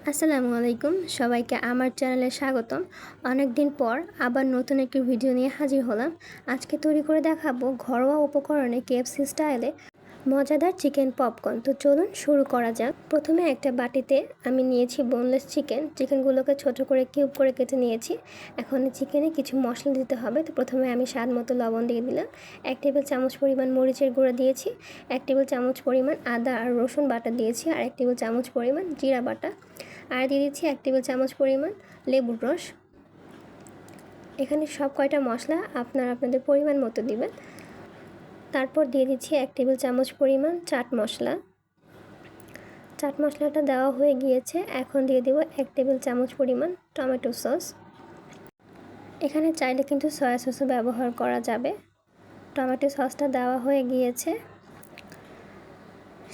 আসসালামু আলাইকুম সবাইকে আমার চ্যানেলে স্বাগতম। অনেক দিন পর আবার নতুন একটি ভিডিও নিয়ে হাজির হলাম। আজকে তৈরি করে দেখাবো ঘরোয়া উপকরণে কেএফসি স্টাইলে মজাদার চিকেন পপকর্ন। তো চলুন শুরু করা যাক। প্রথমে একটা বাটিতে আমি নিয়েছি বোনলেস চিকেনগুলোকে ছোট করে কিউব করে কেটে নিয়েছি। এখন চিকেনে কিছু মশলা দিতে হবে। তো প্রথমে আমি স্বাদ মতো লবণ দিয়ে দিলাম, 1 টেবিল চামচ পরিমাণ মরিচের গুঁড়া দিয়েছি, 1 টেবিল চামচ পরিমাণ আদা আর রসুন বাটা দিয়েছি, আর 1 টেবিল চামচ পরিমাণ জিরা বাটা, আর দিয়ে দিচ্ছি 1 টেবিল চামচ পরিমাণ লেবুর রস। এখানে সব কয়টা মশলা আপনাদের পরিমাণ মতো দিবেন। তারপর দিয়ে দিচ্ছি 1 টেবিল চামচ পরিমাণ চাট মশলাটা দেওয়া হয়ে গিয়েছে। এখন দিয়ে দেব 1 টেবিল চামচ পরিমাণ টমেটো সস। এখানে চাইলে কিন্তু সয়া সসও ব্যবহার করা যাবে। টমেটো সসটা দেওয়া হয়ে গিয়েছে।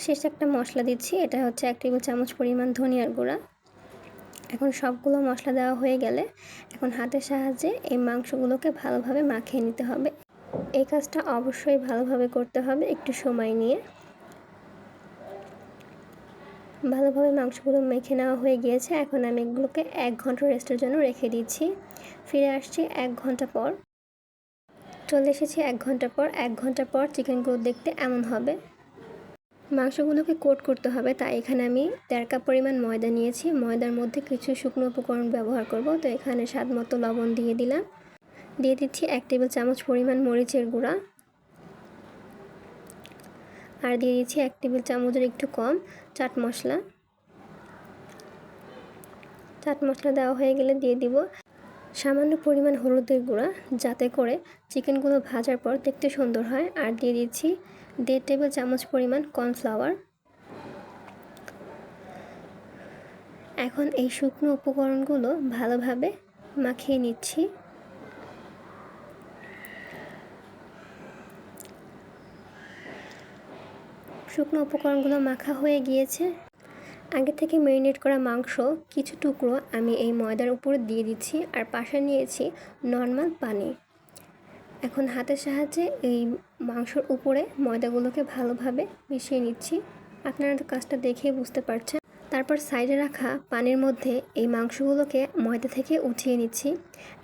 শেষ একটা মশলা দিচ্ছি, এটা হচ্ছে 1 টেবিল চামচ পরিমাণ ধনিয়ার গুঁড়া। এখন সবগুলো মশলা দেওয়া হয়ে গেলে এখন হাতের সাহায্যে এই মাংসগুলোকে ভালোভাবে মাখিয়ে নিতে হবে। এই কাজটা অবশ্যই ভালোভাবে করতে হবে, একটু সময় নিয়ে। ভালোভাবে মাংসগুলো মেখে নেওয়া হয়ে গিয়েছে। এখন আমি এগুলোকে 1 ঘন্টা রেস্টের জন্য রেখে দিচ্ছি। ফিরে আসছি 1 ঘন্টা পর। চলে এসেছি 1 ঘন্টা পর। 1 ঘন্টা পর চিকেনগুলো দেখতে এমন হবে। মাংসগুলোকে কোট করতে হবে, তাই এখানে আমি 1.5 কাপ পরিমাণ ময়দা নিয়েছি। ময়দার মধ্যে কিছু শুকনো উপকরণ ব্যবহার করব। তো এখানে স্বাদ মতো লবণ দিয়ে দিলাম, দিয়ে দিচ্ছি 1 টেবিল চামচ পরিমাণ মরিচের গুঁড়া, আর দিয়ে দিচ্ছি 1 টেবিল চামচের একটু কম চাট মশলা দেওয়া হয়ে গেলে দিয়ে দিব সামান্য পরিমাণ হলুদের গুঁড়া, যাতে করে চিকেনগুলো ভাজার পর দেখতে সুন্দর হয়। আর দিয়ে দিচ্ছি 1.5 টেবিল চামচ পরিমাণ কর্নফ্লাওয়ার। এখন এই শুকনো উপকরণগুলো ভালোভাবে মাখিয়ে নিচ্ছি। শুকনো উপকরণগুলো মাখা হয়ে গিয়েছে। আগে থেকে ম্যারিনেট করা মাংস কিছু টুকরো আমি এই ময়দার উপরে দিয়ে দিচ্ছি, আর পাশে নিয়েছি নর্মাল পানি। এখন হাতের সাহায্যে এই মাংসর উপরে ময়দাগুলোকে ভালোভাবে মিশিয়ে নিচ্ছি। আপনারা তো কাজটা দেখেই বুঝতে পারছেন। তারপর সাইডে রাখা পানির মধ্যে এই মাংসগুলোকে ময়দা থেকে উঠিয়ে নিচ্ছি।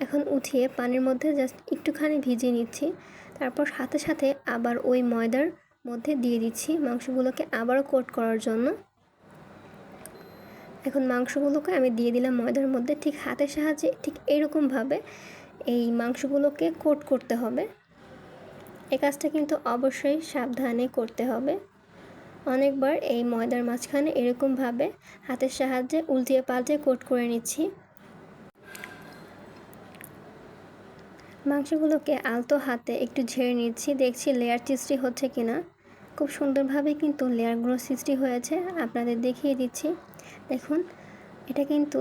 এখন উঠিয়ে পানির মধ্যে জাস্ট একটুখানি ভিজিয়ে নিচ্ছি। তারপর সাথে সাথে আবার ওই ময়দার মধ্যে দিয়ে দিচ্ছি মাংসগুলোকে আবারও কোট করার জন্য। এখন মাংসগুলোকে আমি দিয়ে দিলাম ময়দার মধ্যে। ঠিক হাতের সাহায্যে ঠিক এরকমভাবে এই মাংসগুলোকে কোট করতে হবে। এই কাজটা কিন্তু অবশ্যই সাবধানে করতে হবে। অনেকবার এই ময়দার মাঝখানে এরকমভাবে হাতের সাহায্যে উল্টিয়ে পাল্টে কোট করে নিচ্ছি। মাংসগুলোকে আলতো হাতে একটু ঝেড়ে নিচ্ছি, দেখছি লেয়ার সৃষ্টি হচ্ছে কিনা। খুব সুন্দরভাবে কিন্তু লেয়ারগুলো সৃষ্টি হয়েছে, আপনাদের দেখিয়ে দিচ্ছি। দেখুন, এটা কিন্তু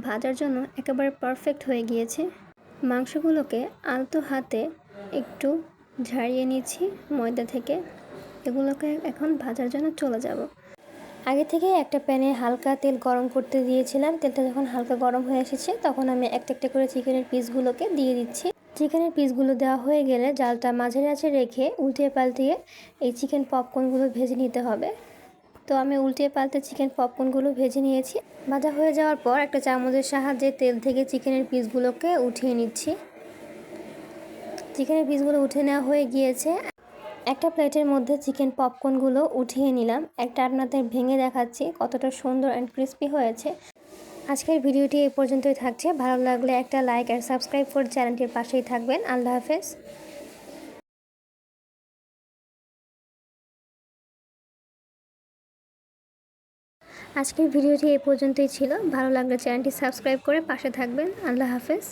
ভাজার জন্য একেবারে পারফেক্ট হয়ে গিয়েছে। মাংসগুলোকে আলতো হাতে একটু ঝাড়িয়ে নিচ্ছি ময়দা থেকে। এগুলোকে এখন ভাজার জন্য চলে যাব। আগে থেকে একটা প্যানে হালকা তেল গরম করতে দিয়েছিলাম। তেলটা যখন হালকা গরম হয়ে এসেছে, তখন আমি একটা একটা করে চিকেনের পিসগুলোকে দিয়ে দিচ্ছি। চিকেনের পিসগুলো দেওয়া হয়ে গেলে জালটা মাঝারি আঁচে রেখে উল্টিয়ে পাল্টিয়ে এই চিকেন পপকর্নগুলো ভেজে নিতে হবে। তো আমি উল্টিয়ে পাল্টে চিকেন পপকর্নগুলো ভেজে নিয়েছি। ভাজা হয়ে যাওয়ার পর একটা চামচের সাহায্যে তেল থেকে চিকেনের পিসগুলোকে উঠিয়ে নিচ্ছি। চিকেনের পিসগুলো উঠে নেওয়া হয়ে গিয়েছে। একটা প্লেটের মধ্যে চিকেন পপকর্নগুলো উঠিয়ে নিলাম। একটা আপনাদের ভেঙে দেখাচ্ছি কতটা সুন্দর অ্যান্ড ক্রিস্পি হয়েছে। আজকের ভিডিওটি এই পর্যন্তই থাকছে। ভালো লাগলে একটা লাইক আর সাবস্ক্রাইব করে চ্যানেলটির পাশেই থাকবেন। আল্লাহ হাফেজ। আজকের ভিডিওটি এই পর্যন্তই ছিল। ভালো লাগলে চ্যানেলটি সাবস্ক্রাইব করে পাশে থাকবেন। আল্লাহ হাফেজ।